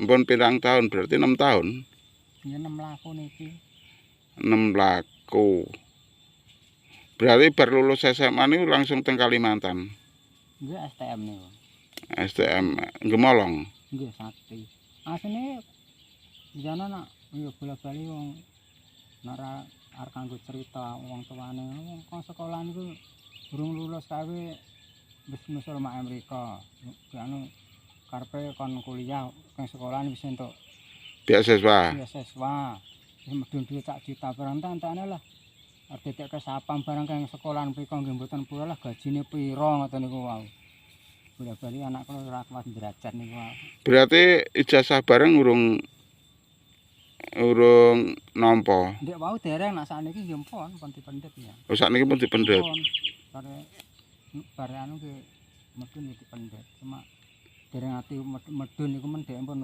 Mpun pirang tahun? Berarti 6 tahun. Ya 6 laku niki. 6 laku. Berarti bar lulus SMA niku langsung teng Kalimantan. Nggih STM niku. STM Gemolong. Nggih Sakti. Asline jana nak yo bola-bali wong nek arep kanggo cerita wong tuane wong kok sekolah niku durung lulus kae wis mesul mak Amerika. Anu karepe kon kuliah kang sekolah wis entuk Beasiswa. beasiswa. Wis medun duit sak juta barang tantane lah. Arep ditekke sapam barang kang sekolah mriko nggih mboten pura lah gajine pira ngoten niku wau. Bola-bali anak kula ora kuat derajat niku wau. Berarti ijazah bareng urung nampa. Ndek wau dereng nak sakniki nggih pun dipendhet ya. Oh sakniki pun dipendhet. Bare anu nggih medun dipendhet. Cuma dereng ati medun niku mendhek pun